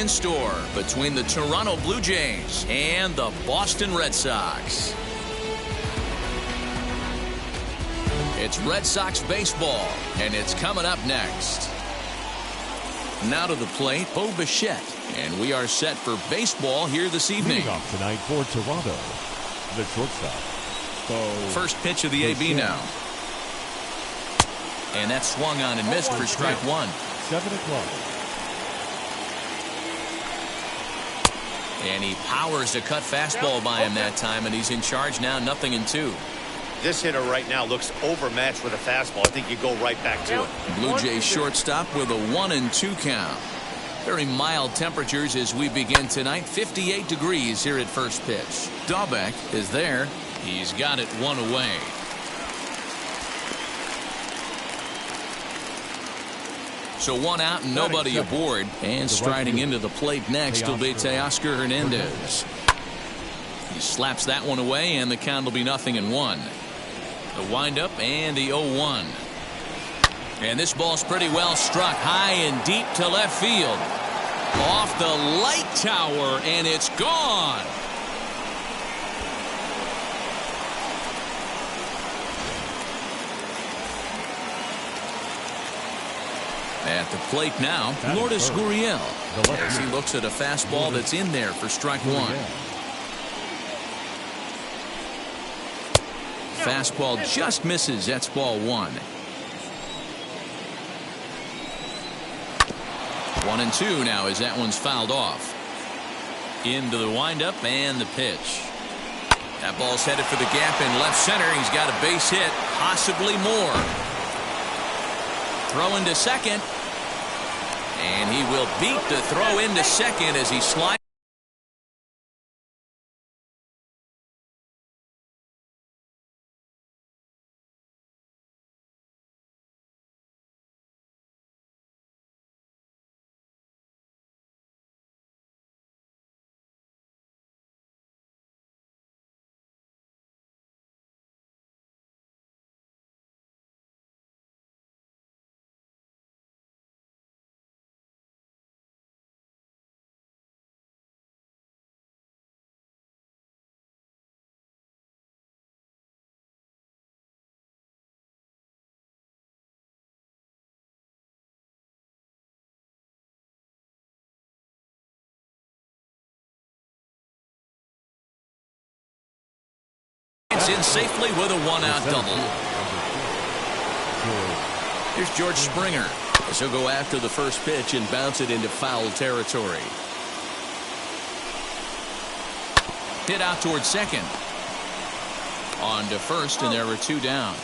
in store between the Toronto Blue Jays and the Boston Red Sox. It's Red Sox baseball, and it's coming up next. Now to the plate, Bo Bichette, and we are set for baseball here this evening. Leading off tonight for Toronto, the shortstop. First pitch of the AB now. And that swung on and missed for strike one. 7 o'clock. And he powers a cut fastball by him that time, and he's in charge now, 0-2. This hitter right now looks overmatched with a fastball. I think you go right back to it. Blue Jays shortstop with a 1-2 count. Very mild temperatures as we begin tonight. 58 degrees here at first pitch. Dahlbeck is there. He's got it one away. So one out and nobody aboard. And striding into the plate next will be Teoscar Hernandez. He slaps that one away, and the count will be 0-1. The windup and the 0-1. And this ball's pretty well struck high and deep to left field. Off the light tower, and it's gone. At the plate now, Lourdes Gurriel, as he looks at a fastball that's in there for strike one. Fastball just misses. That's ball one. 1-2 now as that one's fouled off. Into the windup and the pitch. That ball's headed for the gap in left center. He's got a base hit, possibly more. Throw into second. And he will beat the throw into second as he slides. In safely with a one-out double. Here's George Springer as he'll go after the first pitch and bounce it into foul territory. Hit out towards second. On to first, and there are two down.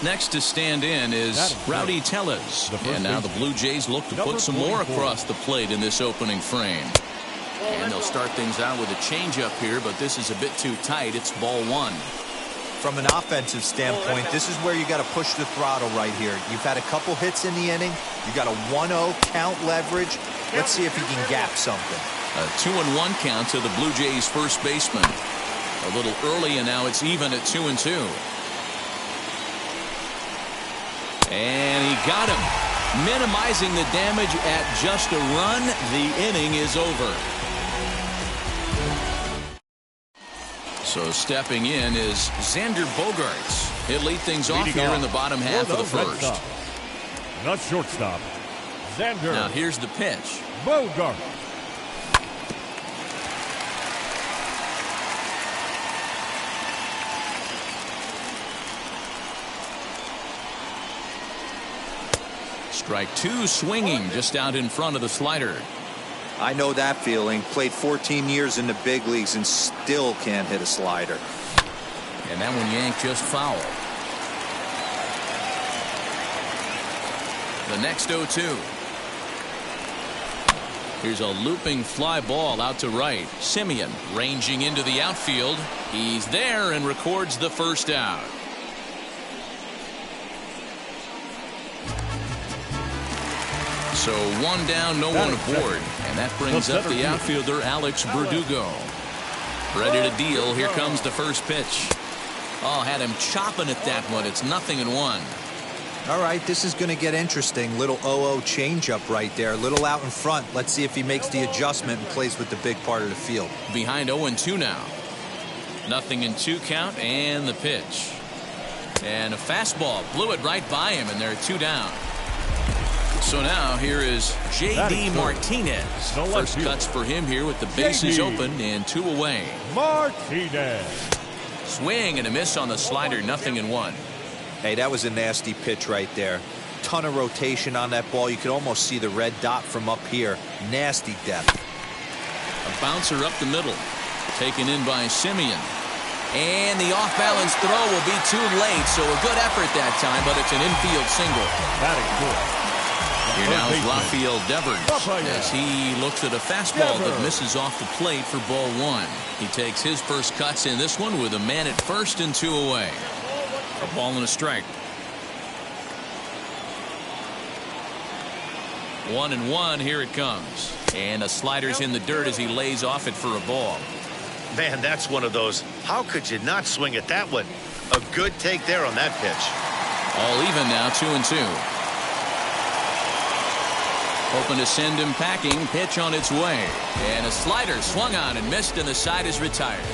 Next to stand in is Rowdy Tellez. And now the Blue Jays look to put some more across the plate in this opening frame. And they'll start things out with a changeup here, but this is a bit too tight. It's ball one. From an offensive standpoint, this is where you got to push the throttle right here. You've had a couple hits in the inning. You got a 1-0 count leverage. Let's see if he can gap something. A 2-1 count to the Blue Jays first baseman. A little early, and now it's even at 2-2. And he got him, minimizing the damage at just a run. The inning is over. So stepping in is Xander Bogaerts. He'll lead things off here in the bottom half of the first. The shortstop, Xander. Now here's the pitch. Bogaerts. Strike two, swinging just out in front of the slider. I know that feeling. Played 14 years in the big leagues and still can't hit a slider. And that one yanked just foul. The next 0-2. Here's a looping fly ball out to right. Simeon ranging into the outfield. He's there and records the first out. So one down, no one aboard. And that brings up the outfielder, Alex Berdugo. Ready to deal. Here comes the first pitch. Oh, had him chopping at that one. It's 0-1. All right, this is going to get interesting. Little 0-0 changeup right there. A little out in front. Let's see if he makes the adjustment and plays with the big part of the field. Behind 0-2 now. 0-2 count and the pitch. And a fastball blew it right by him, and they're 2 down. So now here is J.D. Martinez. First cuts for him here with the bases open and 2 away. Martinez. Swing and a miss on the slider, 0-1. Hey, that was a nasty pitch right there. Ton of rotation on that ball. You could almost see the red dot from up here. Nasty depth. A bouncer up the middle. Taken in by Semien. And the off-balance throw will be too late, so a good effort that time, but it's an infield single. That is good. Here now is Rafael Devers as he looks at a fastball that misses off the plate for ball 1. He takes his first cuts in this one with a man at first and 2 away. A ball and a strike. 1-1, here it comes. And a slider's in the dirt as he lays off it for a ball. Man, that's one of those. How could you not swing at that one? A good take there on that pitch. All even now, 2-2. Hoping to send him packing. Pitch on its way. And a slider swung on and missed, and the side is retired.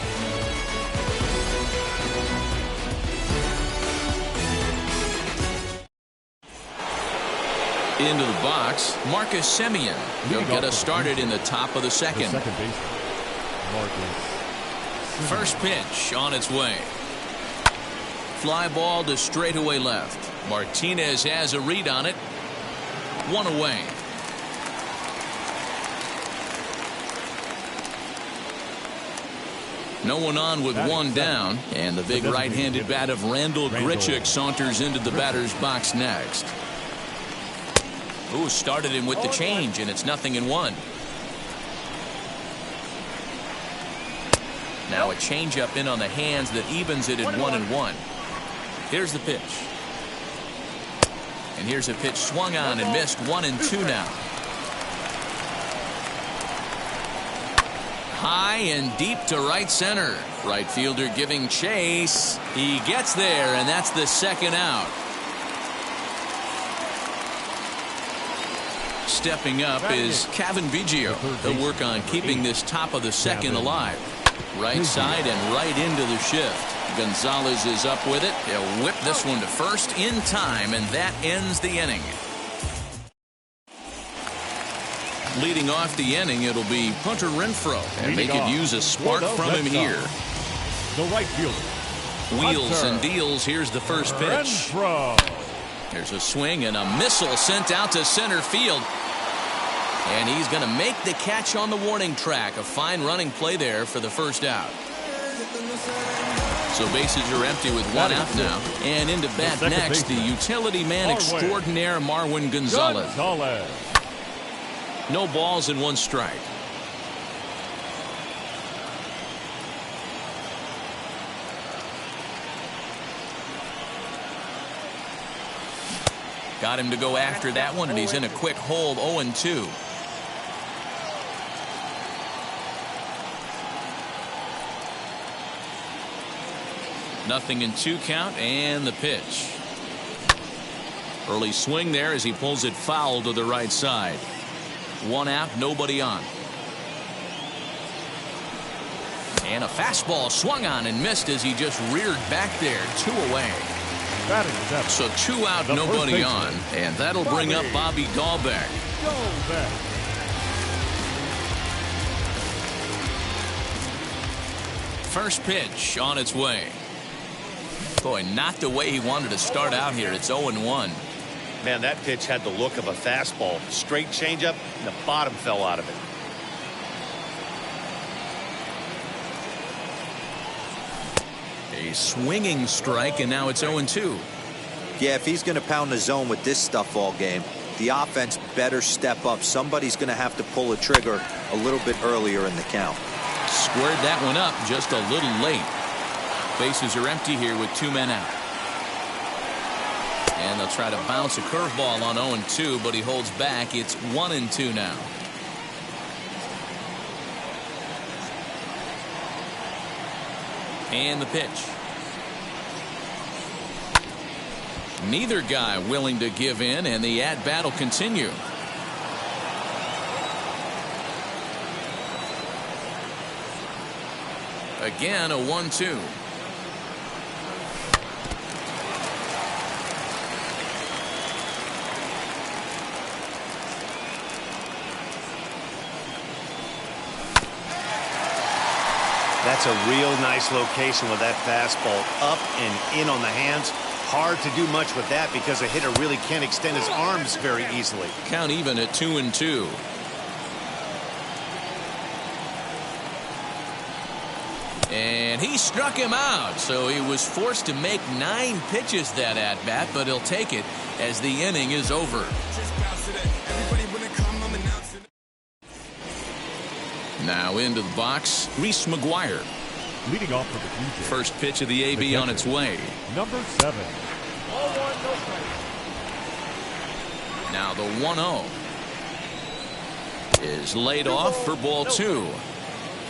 Into the box, Marcus Semien. He'll get us started in the top of the second. Second baseman, Marcus. First pitch on its way. Fly ball to straightaway left. Martinez has a read on it. 1 away. No one on with 1 down, and the big right-handed bat of Randall Grichuk saunters into the batter's box next. Ooh, started him with the change, and it's 0-1. Now a changeup in on the hands that evens it at 1-1. Here's the pitch. And here's a pitch swung on and missed. 1-2 now. High and deep to right center. Right fielder giving chase. He gets there, and that's the second out. Stepping up is Kevin Biggio. He'll work on keeping this top of the second alive. Right side and right into the shift. Gonzalez is up with it. He'll whip this one to first in time, and that ends the inning. Leading off the inning, it'll be Hunter Renfroe, and they could use a spark from him here. The right fielder. Wheels and deals. Here's the first pitch. There's a swing and a missile sent out to center field. And he's going to make the catch on the warning track. A fine running play there for the first out. So bases are empty with 1 out now. And into bat next, the utility man extraordinaire, Marwin Gonzalez. No balls and 1 strike. Got him to go after that one, and he's in a quick hold. 0-2. Nothing in 2 count, and the pitch. Early swing there as he pulls it foul to the right side. 1 out, nobody on. And a fastball swung on and missed as he just reared back there. 2 away. So 2 out, nobody on. And that'll bring up Bobby Dahlbeck. First pitch on its way. Boy, not the way he wanted to start out here. It's 0-1. Man, that pitch had the look of a fastball. Straight changeup, and the bottom fell out of it. A swinging strike, and now it's 0-2. Yeah, if he's going to pound the zone with this stuff all game, the offense better step up. Somebody's going to have to pull a trigger a little bit earlier in the count. Squared that one up just a little late. Bases are empty here with 2 men out. And they'll try to bounce a curveball on 0-2, but he holds back. It's 1-2 now. And the pitch. Neither guy willing to give in, and the at-bat will continue. Again, a 1-2. That's a real nice location with that fastball up and in on the hands. Hard to do much with that because a hitter really can't extend his arms very easily. Count even at 2-2. And he struck him out, so he was forced to make 9 pitches that at bat, but he'll take it as the inning is over. Now into the box, Reese Maguire. Leading off for the DJ. First pitch of the AB on its way. Number 7. Now the 1-0 is laid off for ball 2.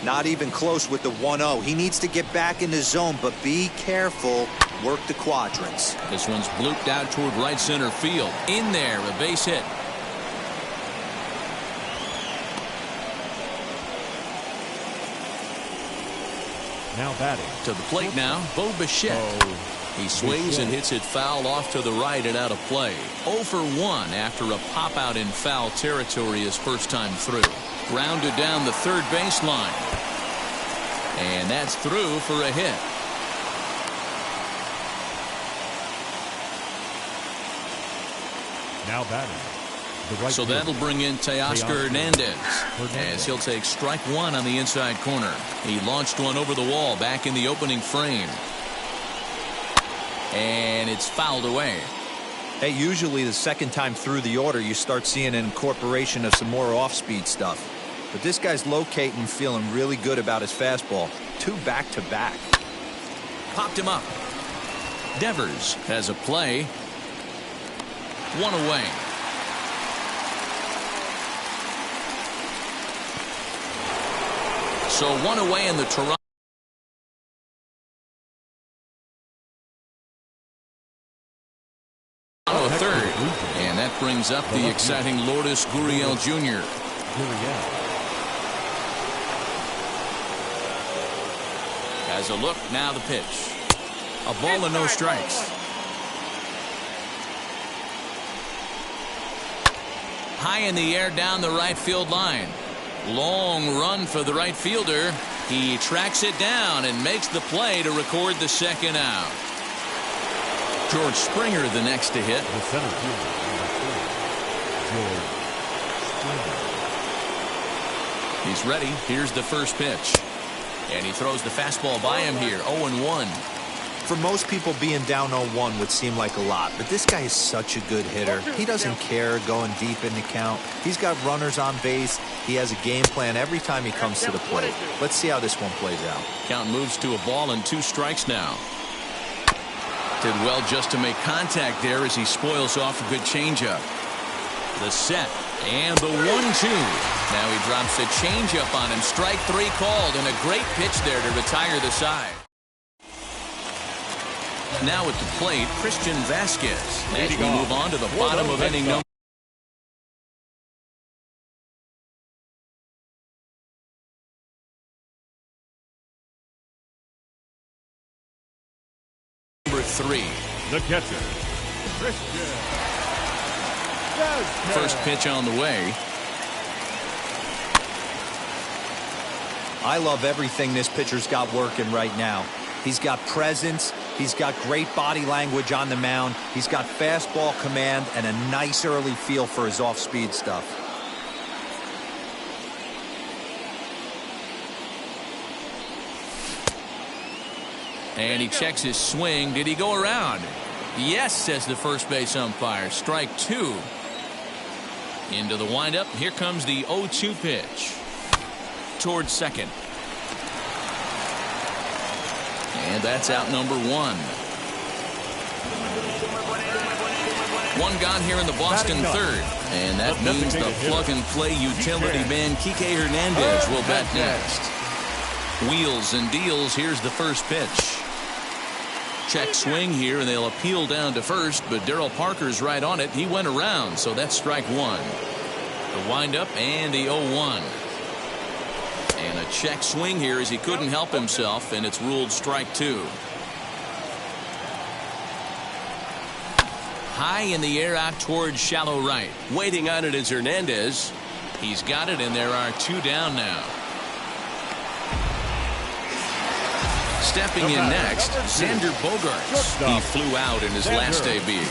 Not even close with the 1-0. He needs to get back in the zone, but be careful. Work the quadrants. This one's blooped out toward right center field. In there, a base hit. Now batting. To the plate now, Biggio. He swings and hits it foul off to the right and out of play. 0 for 1 after a pop out in foul territory his first time through. Grounded down the third baseline. And that's through for a hit. Now batting. So that'll bring in Teoscar Hernandez as he'll take strike 1 on the inside corner. He launched one over the wall back in the opening frame. And it's fouled away. Hey, usually the second time through the order you start seeing an incorporation of some more off-speed stuff. But this guy's locating and feeling really good about his fastball. 2 back-to-back. Popped him up. Devers has a play. 1 away. So 1 away in the Toronto. Third. And that brings up the exciting Vladimir Guerrero Jr. Has a look. Now the pitch. A ball and no strikes. High in the air down the right field line. Long run for the right fielder. He tracks it down and makes the play to record the second out. George Springer the next to hit. The center fielder, George Springer. He's ready. Here's the first pitch. And he throws the fastball by him here. 0-1. For most people, being down 0-1 would seem like a lot, but this guy is such a good hitter. He doesn't care going deep in the count. He's got runners on base. He has a game plan every time he comes to the plate. Let's see how this one plays out. Count moves to a ball and 2 strikes now. Did well just to make contact there as he spoils off a good changeup. The set and the 1-2. Now he drops a changeup on him. Strike 3 called, and a great pitch there to retire the side. Now at the plate, Christian Vasquez. As we move on to the bottom of inning number 3. The catcher, Christian. First pitch on the way. I love everything this pitcher's got working right now. He's got presence. He's got great body language on the mound. He's got fastball command and a nice early feel for his off-speed stuff. And he checks his swing. Did he go around? Yes, says the first base umpire. Strike 2. Into the windup. Here comes the 0-2 pitch. Towards second. And that's out number 1. 1 gone here in the Boston third. And that means the plug-and-play utility man, Kike Hernandez, will bat next. Wheels and deals. Here's the first pitch. Check swing here, and they'll appeal down to first, but Darryl Parker's right on it. He went around, so that's strike one. The windup and the 0-1. And a check swing here as he couldn't help himself, and it's ruled strike two. High in the air out towards shallow right. Waiting on it is Hernandez. He's got it, and there are two down now. Stepping in next, Xander Bogaerts. He flew out in his last debut.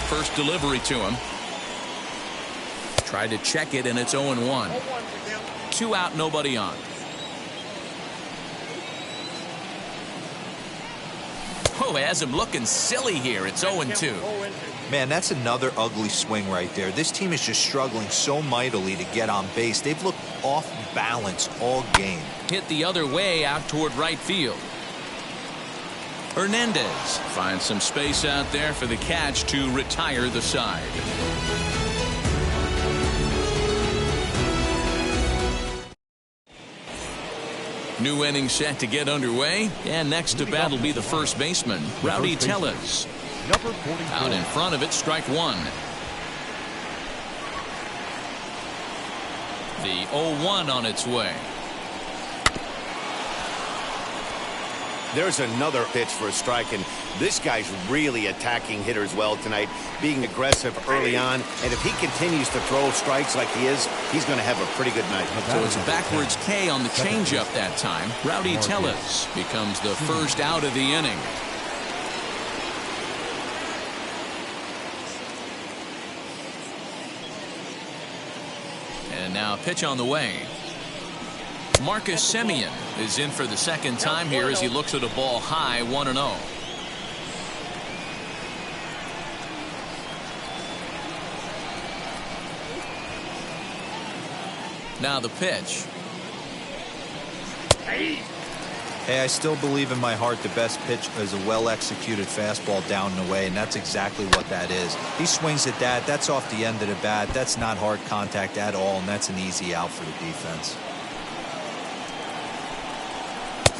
First delivery to him. Tried to check it, and it's 0-1. 2 out, nobody on. Oh, has him looking silly here. It's 0-2. Man, that's another ugly swing right there. This team is just struggling so mightily to get on base. They've looked off balance all game. Hit the other way out toward right field. Hernandez finds some space out there for the catch to retire the side. New inning set to get underway, and next to bat will be the first baseman, Rowdy Tellez. Out in front of it, strike one. The 0-1 on its way. There's another pitch for a strike, and this guy's really attacking hitters well tonight, being aggressive early on, and if he continues to throw strikes like he is, he's going to have a pretty good night. So it's a backwards K on the changeup that time. Rowdy Tellez becomes the first out of the inning. And now a pitch on the way. Marcus Semien is in for the second time here as he looks at a ball high, 1-0. Now the pitch. Hey, I still believe in my heart the best pitch is a well-executed fastball down and away, and that's exactly what that is. He swings at that. That's off the end of the bat. That's not hard contact at all, and that's an easy out for the defense.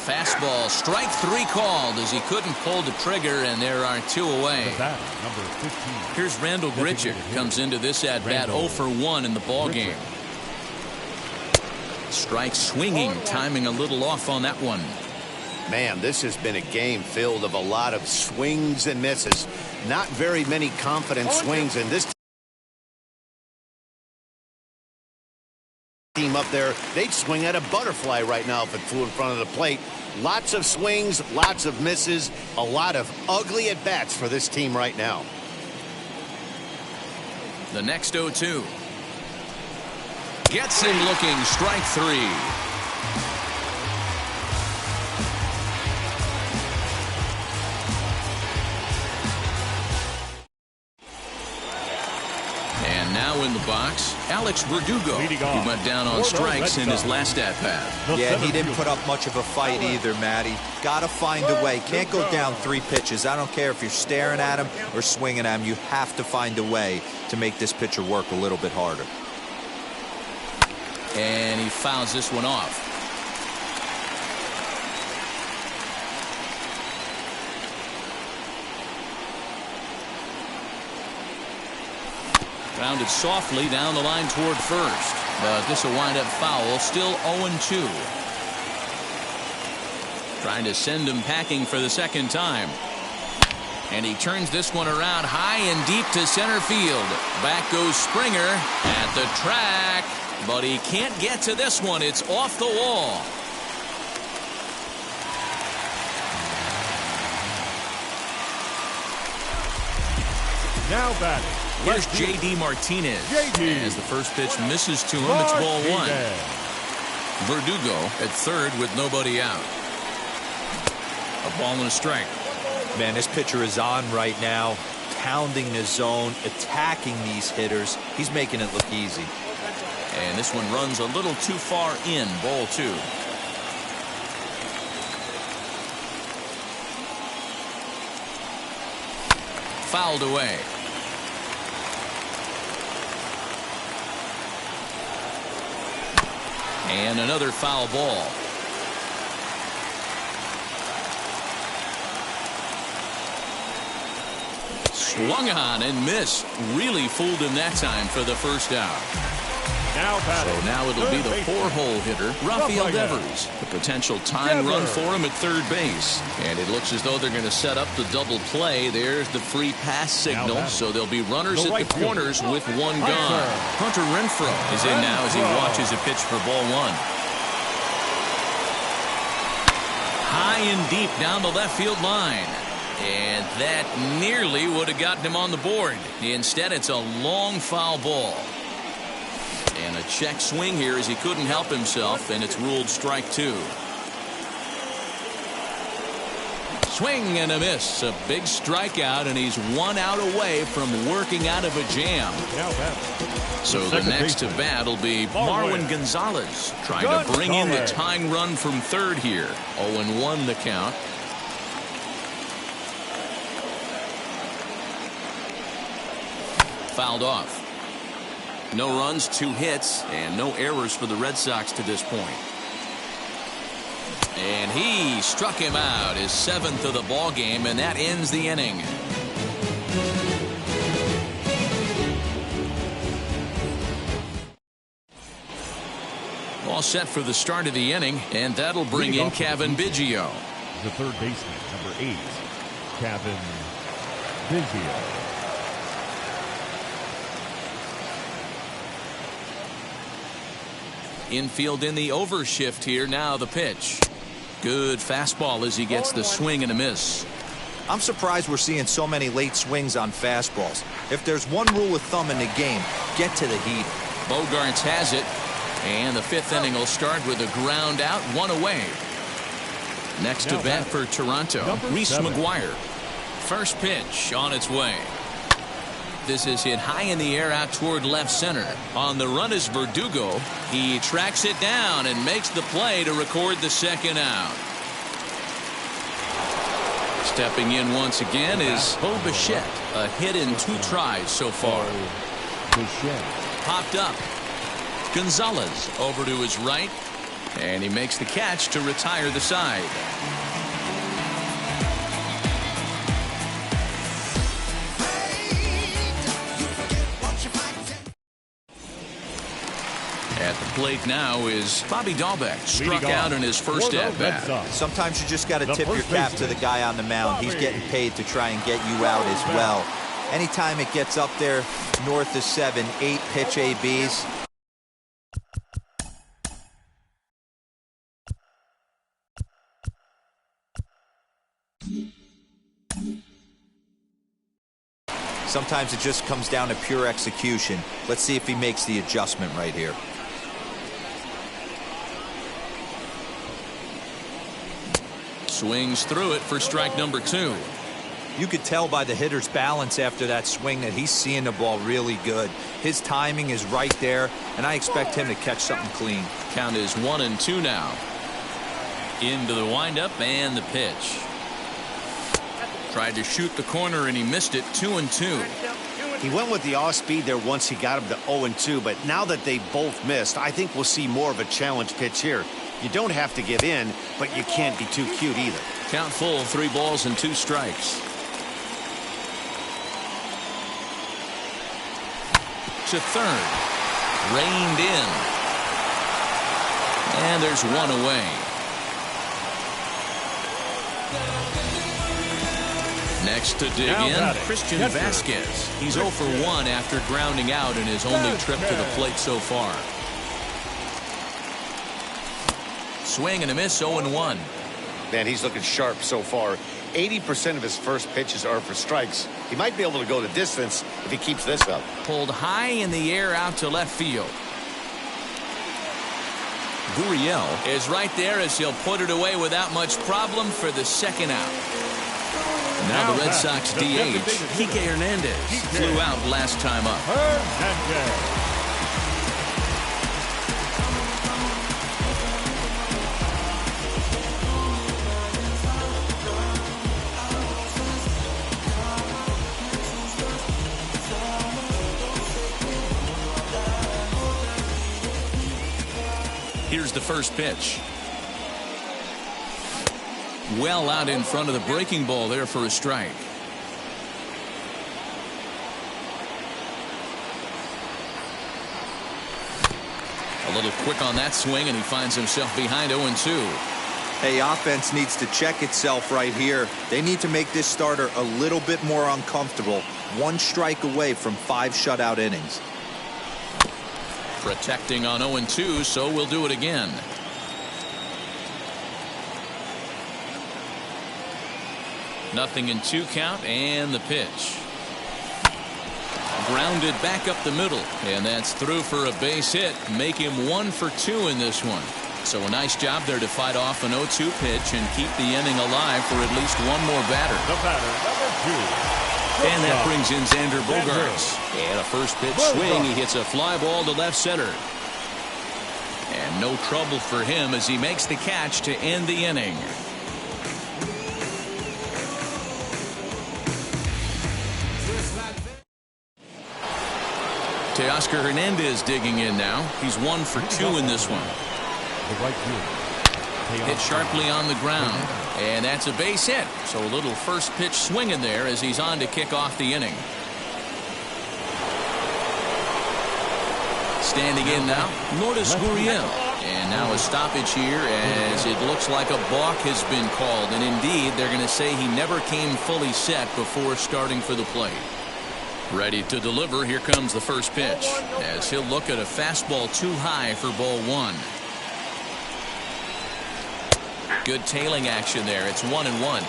Fastball, strike three called as he couldn't pull the trigger, and there are two away. Here's Randall Grichuk, comes into this at bat 0 for 1 in the ball game. Strike swinging, timing a little off on that one. Man, this has been a game filled of a lot of swings and misses. Not very many confident swings, and this team up there, they'd swing at a butterfly right now if it flew in front of the plate. Lots of swings, lots of misses, a lot of ugly at-bats for this team right now. The next 0-2. Gets him looking, strike three. And now in the box, Alex Berdugo. He went down on strikes in his last at-bat. Yeah, he didn't put up much of a fight either, Matty. Got to find a way. Can't go down 3 pitches. I don't care if you're staring at him or swinging at him. You have to find a way to make this pitcher work a little bit harder. And he fouls this one off. Grounded softly down the line toward first. But this will wind up foul. Still 0-2. Trying to send him packing for the second time. And he turns this one around high and deep to center field. Back goes Springer at the track. But he can't get to this one. It's off the wall. Now batting. Here's J.D. Martinez. As the first pitch misses to him, it's ball one. Berdugo at third with nobody out. A ball and a strike. Man, this pitcher is on right now, pounding the zone, attacking these hitters. He's making it look easy. And this one runs a little too far in, ball two. Fouled away. And another foul ball. Swung on and missed. Really fooled him that time for the first out. So now it'll be the 4-hole hitter, Rafael Devers. The potential tying run for him at third base. And it looks as though they're going to set up the double play. There's the free pass signal. So there'll be runners at the corners with one gone. Hunter Renfroe is in now as he watches a pitch for ball one. High and deep down the left field line. And that nearly would have gotten him on the board. Instead, it's a long foul ball. And a check swing here as he couldn't help himself, and it's ruled strike two. Swing and a miss. A big strikeout, and he's 1 out away from working out of a jam. So the next to bat will be Marwin Gonzalez, trying to bring in the tying run from third here. 0-1 the count. Fouled off. No runs, 2 hits, and no errors for the Red Sox to this point. And he struck him out, his 7th of the ball game, and that ends the inning. All set for the start of the inning, and that'll bring in Kevin Biggio. The third baseman, number 8, Kevin Biggio. Infield in the overshift here. Now the pitch. Good fastball as he gets the swing and a miss. I'm surprised we're seeing so many late swings on fastballs. If there's one rule of thumb in the game, get to the heat. Bogarts has it. And the 5th inning will start with a ground out, 1 away. Next to bat for Toronto, Reese Maguire. First pitch on its way. This is hit high in the air out toward left center. On the run is Berdugo. He tracks it down and makes the play to record the second out. Stepping in once again is Bo Bichette. A hit in 2 tries so far. Popped up. Gonzalez over to his right. And he makes the catch to retire the side. At the plate now is Bobby Dahlbeck. Struck out in his first at-bat. Sometimes you just got to tip your cap to the guy on the mound. He's getting paid to try and get you out as well. Anytime it gets up there north of 7, 8 pitch ABs. Sometimes it just comes down to pure execution. Let's see if he makes the adjustment right here. Swings through it for strike number 2. You could tell by the hitter's balance after that swing that he's seeing the ball really good. His timing is right there, and I expect him to catch something clean. Count is 1-2 now. Into the windup and the pitch. Tried to shoot the corner and he missed it. 2-2. He went with the off speed there once he got him to 0-2, but now that they both missed, I think we'll see more of a challenge pitch here. You don't have to give in, but you can't be too cute either. Count full, 3 balls and 2 strikes. To third. Reined in. And there's 1 away. Next to dig in, Christian Vasquez. He's 0 for 1 after grounding out in his only trip to the plate so far. Swing and a miss, 0-1. Man, he's looking sharp so far. 80% of his first pitches are for strikes. He might be able to go the distance if he keeps this up. Pulled high in the air out to left field. Gurriel is right there as he'll put it away without much problem for the second out. Now the Red Sox DH, Kike Hernandez, flew out last time up. Hernandez. Here's the first pitch. Well out in front of the breaking ball there for a strike. A little quick on that swing, and he finds himself behind 0-2. Hey, offense needs to check itself right here. They need to make this starter a little bit more uncomfortable. 1 strike away from 5 shutout innings. Protecting on 0-2, so we'll do it again. Nothing in 2 count, and the pitch. Grounded back up the middle, and that's through for a base hit. Make him 1 for 2 in this one. So a nice job there to fight off an 0-2 pitch and keep the inning alive for at least one more batter. The batter, number 2. And that brings in Xander Bogaerts. And a first pitch swing. He hits a fly ball to left center. And no trouble for him as he makes the catch to end the inning. Teoscar Hernandez digging in now. He's 1 for 2 in this one. Hit sharply on the ground, and that's a base hit. So a little first pitch swing in there as he's on to kick off the inning. Standing in now, Lourdes Gurriel. And now a stoppage here as it looks like a balk has been called. And indeed, they're going to say he never came fully set before starting for the plate. Ready to deliver. Here comes the first pitch as he'll look at a fastball too high for ball 1. Good tailing action there. It's 1-1.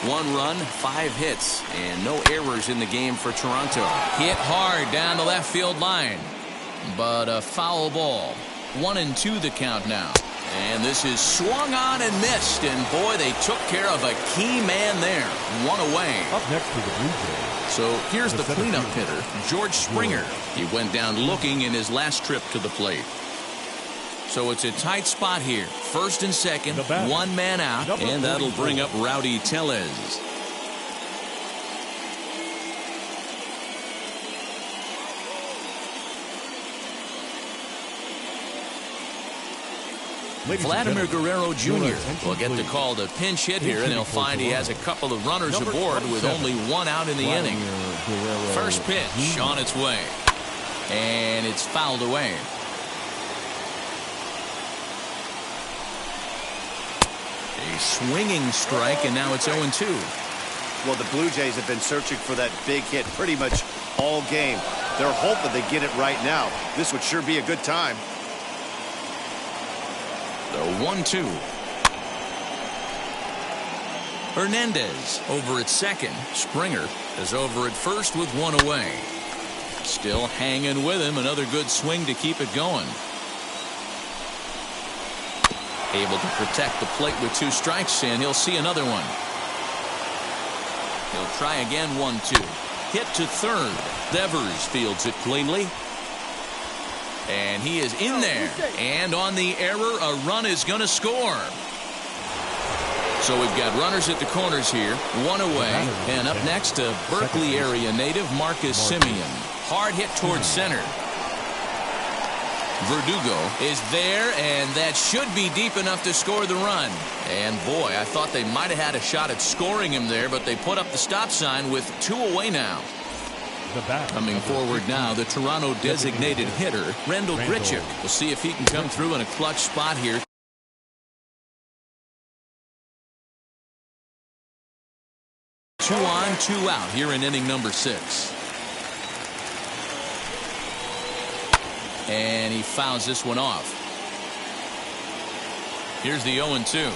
1 run, 5 hits, and no errors in the game for Toronto. Hit hard down the left field line, but a foul ball. 1-2 the count now. And this is swung on and missed, and boy, they took care of a key man there. 1 away. Up next to the Blue Jays. So here's the cleanup hitter, George Springer. He went down looking in his last trip to the plate. So it's a tight spot here. First and second, 1 man out, and that'll bring up Rowdy Tellez. Vladimir Guerrero Jr. will get the call to pinch hit here, and he'll find he has a couple of runners aboard with only 1 out in the inning. First pitch on its way, and it's fouled away. A swinging strike, and now it's 0-2. Well, the Blue Jays have been searching for that big hit pretty much all game. They're hoping they get it right now. This would sure be a good time. The 1-2. Hernandez over at second. Springer is over at first with 1 away. Still hanging with him. Another good swing to keep it going. Able to protect the plate with 2 strikes, and he'll see another one. He'll try again. 1-2. Hit to third. Devers fields it cleanly. And he is in there. And on the error, a run is going to score. So we've got runners at the corners here. 1 away. And up next, a Berkeley area native, Marcus Semien. Hard hit towards center. Berdugo is there, and that should be deep enough to score the run. And boy, I thought they might have had a shot at scoring him there, but they put up the stop sign with 2 away now. Coming forward now, the Toronto designated hitter, Randall Grichuk. We'll see if he can come through in a clutch spot here. 2 on, 2 out here in inning number 6. And he fouls this one off. Here's the 0-2.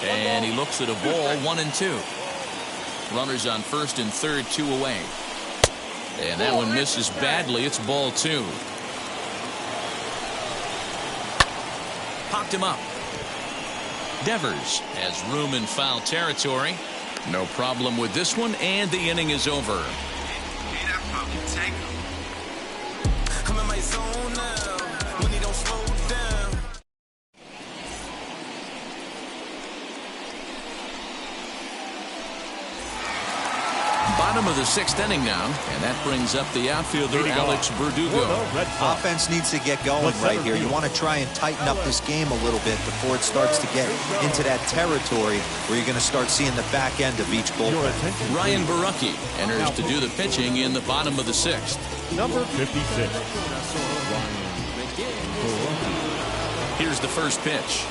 And he looks at a ball. 1-2. Runners on first and third, 2 away. And that one misses badly. It's ball 2. Popped him up. Devers has room in foul territory. No problem with this one, and the inning is over. I'm in my zone now. When he don't slow down. Bottom of the 6th inning now, and that brings up the outfielder, Alex Berdugo. Offense needs to get going right here. You want to try and tighten up this game a little bit before it starts to get into that territory where you're going to start seeing the back end of each bullpen. Ryan Barucki enters to do the pitching in the bottom of the 6th. Number 56. Here's the first pitch.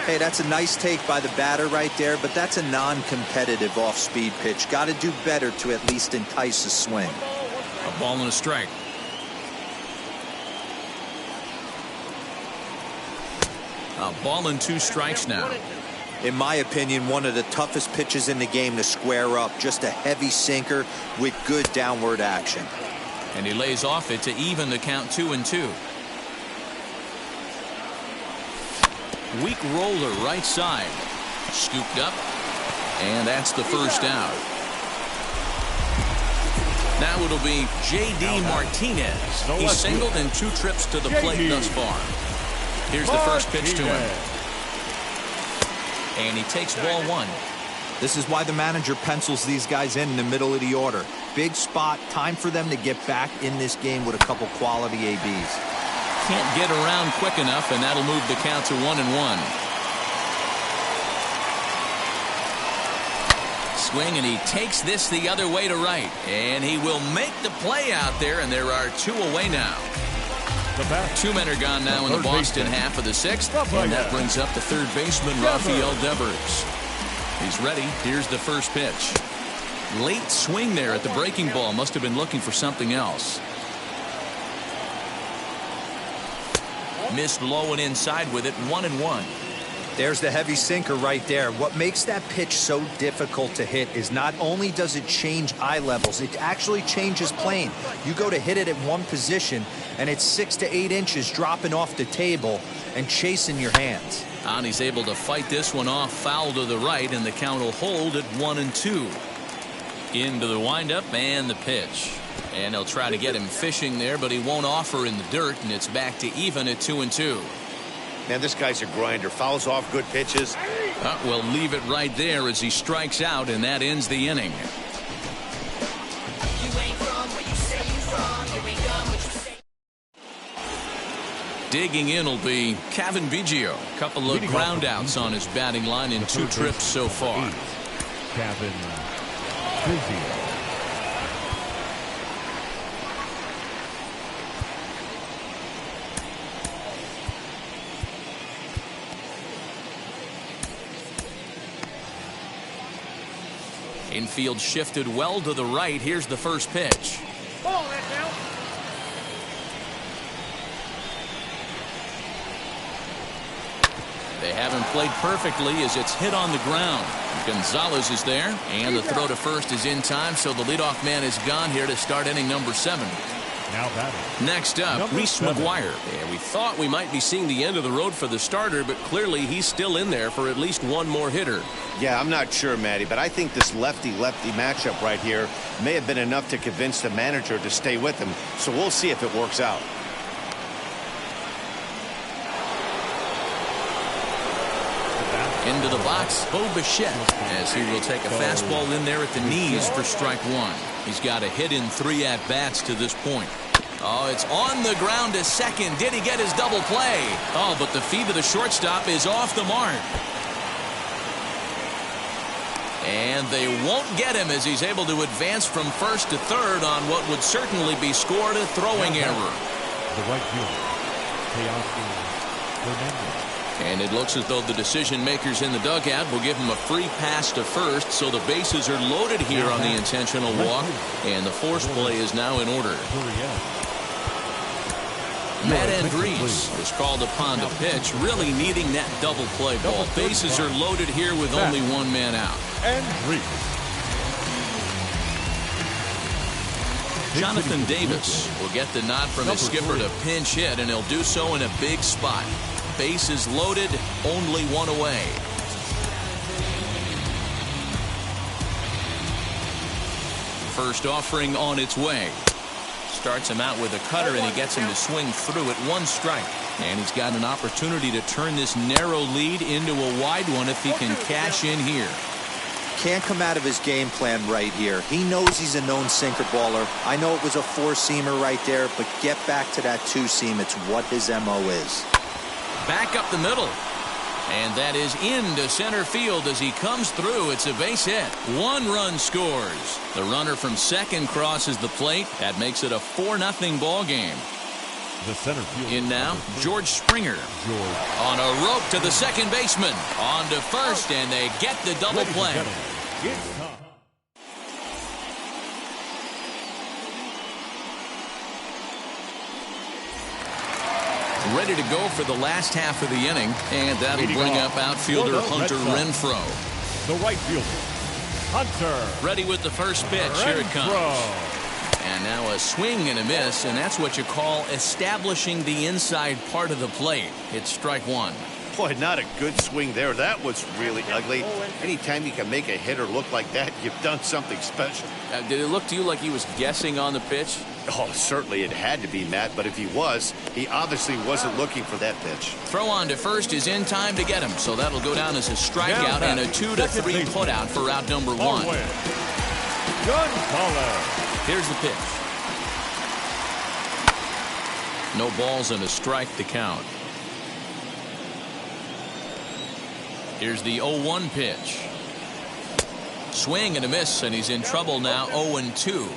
Hey, that's a nice take by the batter right there, but that's a non-competitive off-speed pitch. Got to do better to at least entice a swing. A ball and a strike. A ball and 2 strikes now. In my opinion, one of the toughest pitches in the game to square up. Just a heavy sinker with good downward action. And he lays off it to even the count 2-2. Weak roller right side. Scooped up. And that's the first out. Now it'll be J.D. Martinez. He's singled in 2 trips to the plate thus far. Here's the first pitch to him. And he takes ball 1. This is why the manager pencils these guys in the middle of the order. Big spot. Time for them to get back in this game with a couple quality ABs. Can't get around quick enough, and that'll move the count to 1-1. Swing, and he takes this the other way to right. And he will make the play out there, and there are 2 away now. 2 men are gone now in the Boston half of the 6th, and that brings up the third baseman, Rafael Devers. He's ready. Here's the first pitch. Late swing there at the breaking ball. Must have been looking for something else. Missed low and inside with it. 1-1. There's the heavy sinker right there. What makes that pitch so difficult to hit is not only does it change eye levels, it actually changes plane. You go to hit it at one position, and it's 6 to 8 inches dropping off the table and chasing your hands. And he's able to fight this one off, foul to the right, and the count will hold at 1-2. Into the windup and the pitch. And they'll try to get him fishing there, but he won't offer in the dirt, and it's back to even at 2-2. Man, this guy's a grinder. Fouls off good pitches. We'll leave it right there as he strikes out, and that ends the inning. Digging in will be Kevin Biggio. Couple of ground outs on his batting line in 2 trips so far. Kevin Biggio. Infield shifted well to the right. Here's the first pitch. Ball that now. They haven't played perfectly as it's hit on the ground. Gonzalez is there, and the throw to first is in time, so the leadoff man is gone here to start inning number 7. Now batting. Next up, Reese Maguire. And we thought we might be seeing the end of the road for the starter, but clearly he's still in there for at least one more hitter. Yeah, I'm not sure, Matty, but I think this lefty-lefty matchup right here may have been enough to convince the manager to stay with him. So we'll see if it works out. Into the box, Bo Bichette, as he will take a fastball in there at the knees for strike 1. He's got a hit in 3 at-bats to this point. Oh, it's on the ground to second. Did he get his double play? Oh, but the feed to the shortstop is off the mark. And they won't get him as he's able to advance from first to third on what would certainly be scored a throwing error. The right fielder, Hernandez. And it looks as though the decision makers in the dugout will give him a free pass to first, so the bases are loaded here on the intentional walk, and the force play is now in order. Matt Andrees is called upon to pitch, really needing that double play ball. Bases are loaded here with only 1 man out. Jonathan Davis will get the nod from his skipper to pinch hit, and he'll do so in a big spot. Bases loaded, only 1 away. First offering on its way. Starts him out with a cutter, and he gets him to swing through at 1 strike. And he's got an opportunity to turn this narrow lead into a wide one if he can cash in here. Can't come out of his game plan right here. He knows he's a known sinker baller. I know it was a 4-seamer right there, but get back to that 2-seam. It's what his MO is. Back up the middle. And that is into center field as he comes through. It's a base hit. 1 run scores. The runner from second crosses the plate. That makes it a 4-0 ball game. The center field. In now, George Springer. On a rope to the second baseman. On to first, and they get the double play. It's time. Ready to go for the last half of the inning, and that'll bring up outfielder Hunter Renfroe. The right fielder, Hunter. Ready with the first pitch. Here it comes. And now a swing and a miss, and that's what you call establishing the inside part of the plate. It's strike 1. Boy, not a good swing there. That was really ugly. Anytime you can make a hitter look like that, you've done something special. Did it look to you like he was guessing on the pitch? Oh, certainly it had to be, Matt, but if he was, he obviously wasn't looking for that pitch. Throw on to first is in time to get him, so that'll go down as a strikeout and a 2-3 putout for out number 1. Here's the pitch. No balls and a strike to count. Here's the 0-1 pitch. Swing and a miss, and he's in trouble now. 0-2.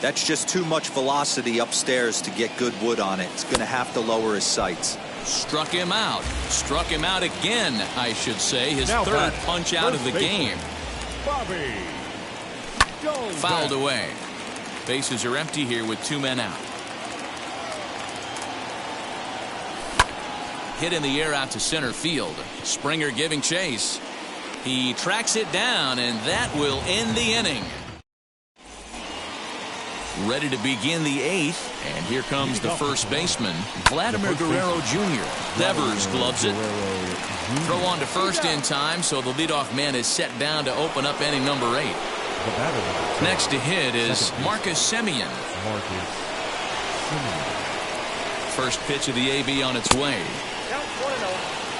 That's just too much velocity upstairs to get good wood on it. It's going to have to lower his sights. Struck him out. Struck him out again, I should say. His third punch out of the game. Fouled away. Bases are empty here with 2 men out. Hit in the air out to center field. Springer giving chase. He tracks it down, and that will end the inning. Ready to begin the 8th, and here comes the first baseman, Vladimir Guerrero Jr. Devers gloves it. Throw on to first in time, so the leadoff man is set down to open up inning number 8. Next to hit is Marcus Semien. First pitch of the AB on its way.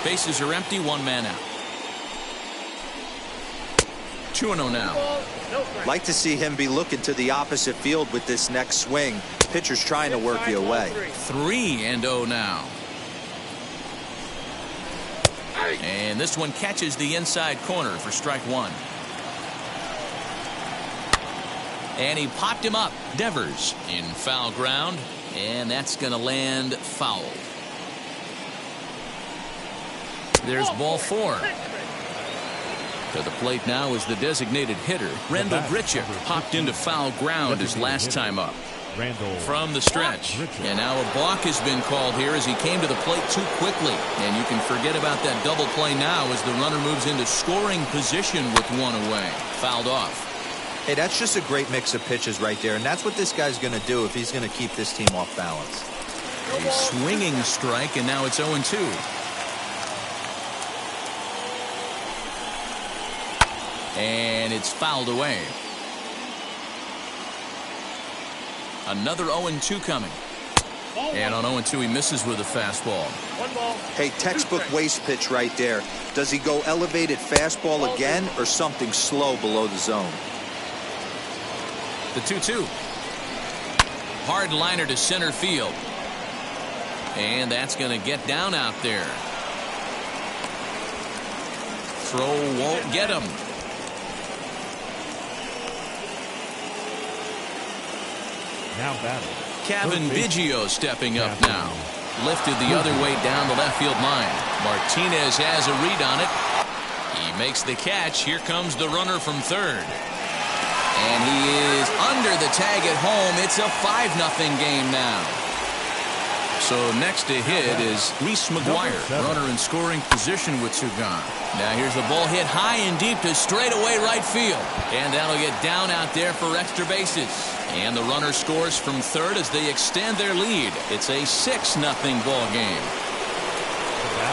Bases are empty, 1 man out. 2-0 now. Like to see him be looking to the opposite field with this next swing. Pitcher's trying to work you away. 3-0 now. And this one catches the inside corner for strike 1. And he popped him up. Devers in foul ground, and that's going to land foul. There's ball 4. To the plate now is the designated hitter, Randall Grichuk. Popped into foul ground his last time up. From the stretch. And now a balk has been called here as he came to the plate too quickly. And you can forget about that double play now as the runner moves into scoring position with 1 away. Fouled off. Hey, that's just a great mix of pitches right there, and that's what this guy's going to do if he's going to keep this team off balance. A swinging strike, and now it's 0-2. And it's fouled away. Another 0-2 coming. And on 0-2 he misses with a fastball. Hey, textbook waste pitch right there. Does he go elevated fastball again or something slow below the zone? The 2-2. Hard liner to center field. And that's going to get down out there. Throw won't get him. Now batting. Kevin Biggio stepping up now. Lifted the other way down the left field line. Martinez has a read on it. He makes the catch. Here comes the runner from third. And he is under the tag at home. It's a 5-0 game now. So next to hit is Reese Maguire, runner in scoring position with 2 gone. Now here's the ball hit high and deep to straightaway right field. And that'll get down out there for extra bases. And the runner scores from third as they extend their lead. It's a 6-0 ball game.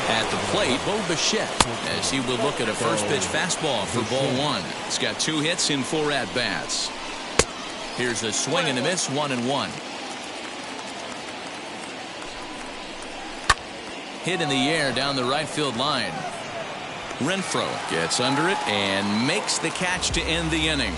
At the plate, Bo Bichette, as he will look at a first pitch fastball for ball 1. He's got 2 hits in 4 at-bats. Here's a swing and a miss, 1-1. Hit in the air down the right field line. Renfroe gets under it and makes the catch to end the inning.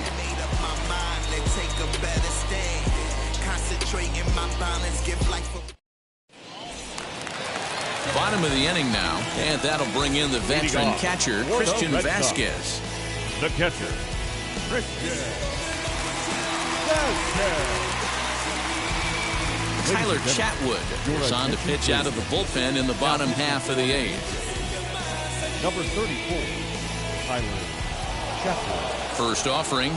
Bottom of the inning now, and that'll bring in the veteran catcher, Christian Vasquez. The catcher, Christian Vasquez. Tyler Chatwood is on to pitch out of the bullpen in the bottom half of the 8th. Number 34, Tyler Chatwood. First offering.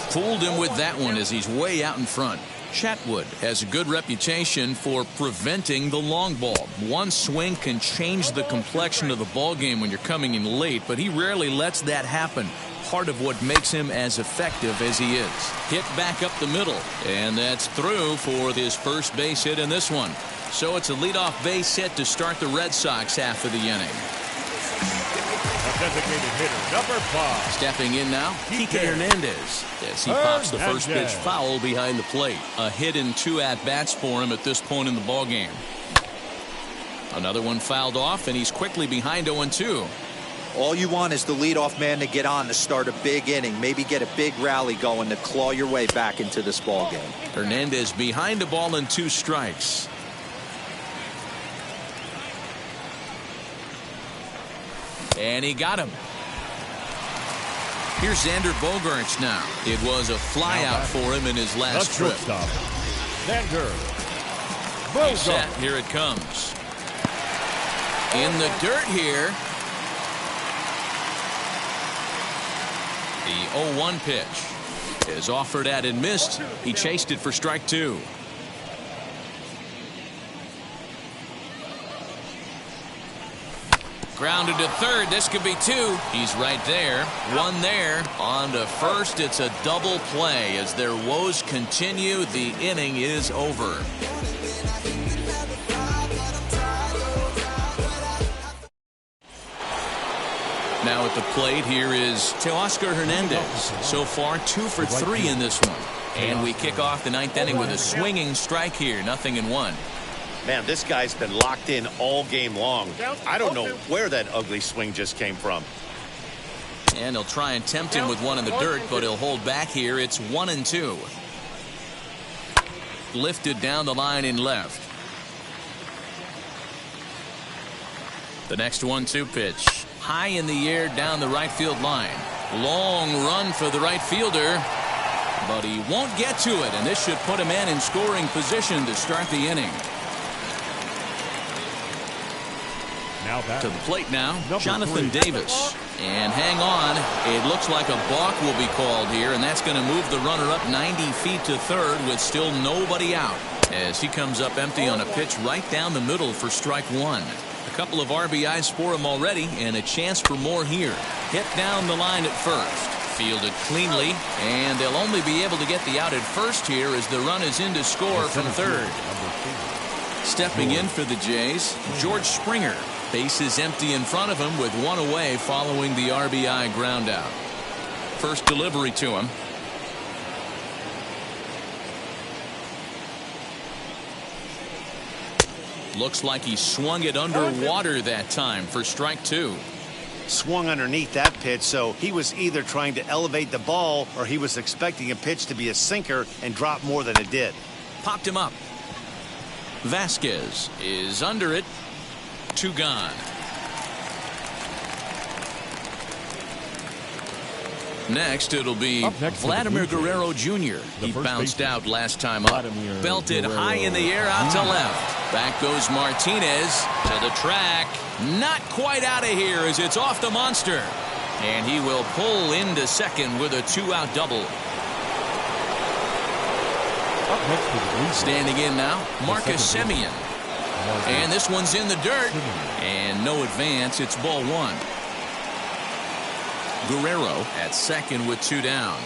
Fooled him with that one as he's way out in front. Chatwood has a good reputation for preventing the long ball. One swing can change the complexion of the ball game when you're coming in late, but he rarely lets that happen. Part of what makes him as effective as he is. Hit back up the middle, and that's through for his first base hit in this one. So it's a leadoff base hit to start the Red Sox half of the inning. A designated hitter, number 5. Stepping in now, Kike Hernandez, as he pops the first pitch foul behind the plate. A hit in 2 at-bats for him at this point in the ballgame. Another one fouled off, and he's quickly behind 0-2. All you want is the leadoff man to get on to start a big inning, maybe get a big rally going to claw your way back into this ball game. Hernandez behind the ball and 2 strikes. And he got him. Here's Xander Bogaerts now. It was a flyout for him in his last trip. Xander Bogaerts. He's set. Here it comes. In the dirt here. The 0-1 pitch is offered at and missed. He chased it for strike 2. Grounded to third. This could be 2. He's right there. 1 there. On to first. It's a double play. As their woes continue, the inning is over. Now at the plate here is Teoscar Hernandez. So far 2 for 3 in this one. And we kick off the 9th inning with a swinging strike here. 0-1. Man, this guy's been locked in all game long. I don't know where that ugly swing just came from. And he'll try and tempt him with one in the dirt, but he'll hold back here. It's 1-2. Lifted down the line in left. The next 1-2 pitch. High in the air down the right field line. Long run for the right fielder. But he won't get to it, and this should put a man in scoring position to start the inning. To the plate now, Jonathan Davis. And hang on, it looks like a balk will be called here, and that's going to move the runner up 90 feet to third with still nobody out, as he comes up empty on a pitch right down the middle for strike 1. A couple of RBIs for him already, and a chance for more here. Hit down the line at first. Fielded cleanly, and they'll only be able to get the out at first here as the run is in to score from third. Stepping in for the Jays, George Springer. Base is empty in front of him with 1 away following the RBI ground out. First delivery to him. Looks like he swung it underwater that time for strike 2. Swung underneath that pitch, so he was either trying to elevate the ball or he was expecting a pitch to be a sinker and drop more than it did. Popped him up. Vasquez is under it. 2 gone. Next, it'll be Vladimir Guerrero Jr. He bounced out last time up. Belted high in the air out to left. Back goes Martinez to the track. Not quite out of here as it's off the monster. And he will pull into second with a 2-out double. Standing in now, Marcus Semien. And this one's in the dirt. And no advance. It's ball 1. Guerrero at second with 2 down.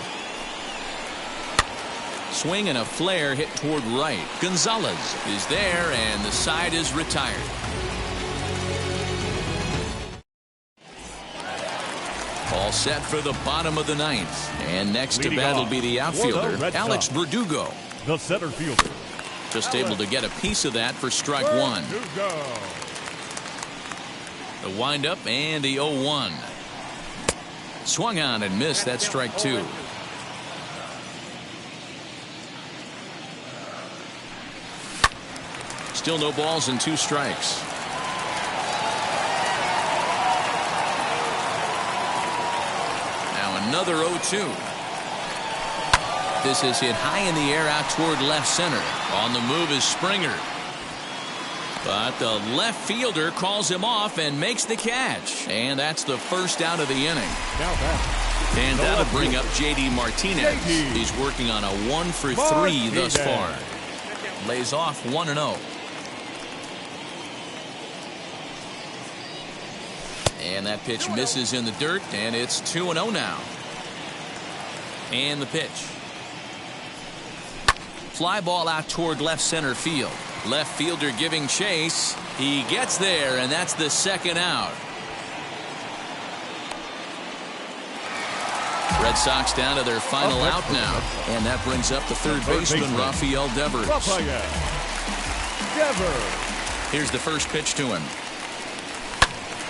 Swing and a flare hit toward right. Gonzalez is there, and the side is retired. All set for the bottom of the 9th. And next to bat will be the outfielder, Alex Berdugo. The center fielder. Just able to get a piece of that for strike 1. The windup and the 0-1. Swung on and missed. That's strike 2. Still no balls and 2 strikes. Now another 0-2. This is hit high in the air out toward left center. On the move is Springer. But the left fielder calls him off and makes the catch. And that's the first out of the inning. Now back. And that'll bring up J.D. Martinez. He's working on a 1-for-3 thus far. Lays off 1-0. And that pitch misses in the dirt, and it's 2-0 now. And the pitch. Fly ball out toward left center field. Left fielder giving chase. He gets there, and that's the second out. Red Sox down to their final out now. And that brings up the third baseman, Rafael Devers. Here's the first pitch to him.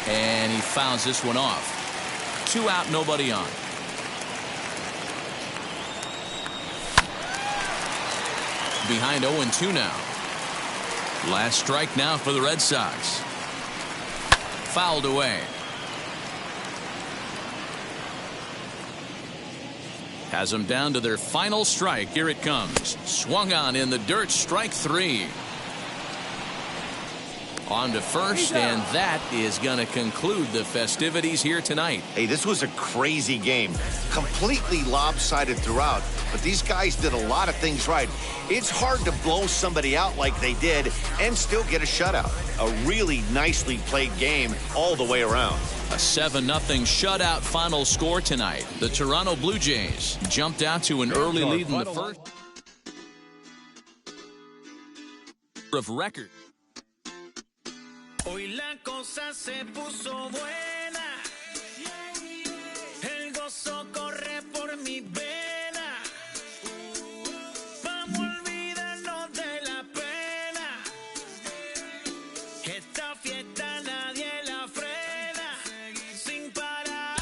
And he fouls this one off. 2 out, nobody on. Behind 0-2 now. Last strike now for the Red Sox. Fouled away. Has them down to their final strike. Here it comes. Swung on in the dirt. Strike 3. On to first, and that is going to conclude the festivities here tonight. Hey, this was a crazy game. Completely lopsided throughout, but these guys did a lot of things right. It's hard to blow somebody out like they did and still get a shutout. A really nicely played game all the way around. A 7-0 shutout final score tonight. The Toronto Blue Jays jumped out to an early lead in the first of record. Hoy la cosa se puso buena. El gozo corre por mi vena. Vamos a olvidarnos de la pena. Esta fiesta nadie la frena. Sin parar.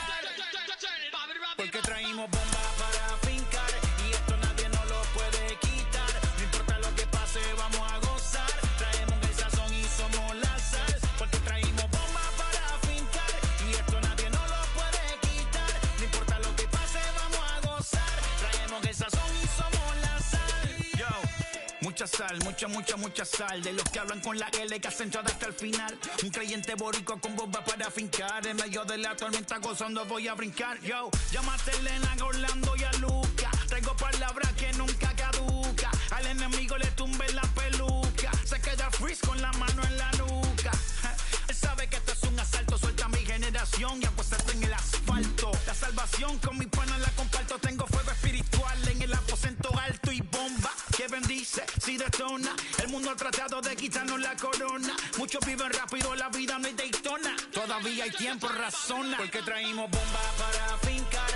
Porque traímos bomba para fincar. Y esto nadie nos lo puede quitar. No importa lo que pase, vamos a gozar. Traemos el sazón y somos la sal. Porque traímos bomba para fincar. Y esto nadie nos lo puede quitar. No importa lo que pase, vamos a gozar. Traemos el sazón y somos la sal. Yo, mucha sal, mucha sal. De los que hablan con la L que hacen todo hasta el final. Un creyente boricua con bomba para fincar. En medio de la tormenta gozando voy a brincar. Yo, llámate a Elena, a Orlando y a Luca. Traigo palabras que nunca caduca. Al enemigo le tumbe la peluca. Se queda freeze con la mano en la nuca. Él sabe que esto es un asalto. Suelta mi generación y apuéstate en el asfalto. La salvación con mi pana la comparto. Tengo fuego espiritual en el aposento alto y bomba que bendice si detona. El mundo ha tratado de quitarnos la corona. Muchos viven rápido, la vida no es Daytona. Todavía hay tiempo, razona. Porque traímos bomba para fincar.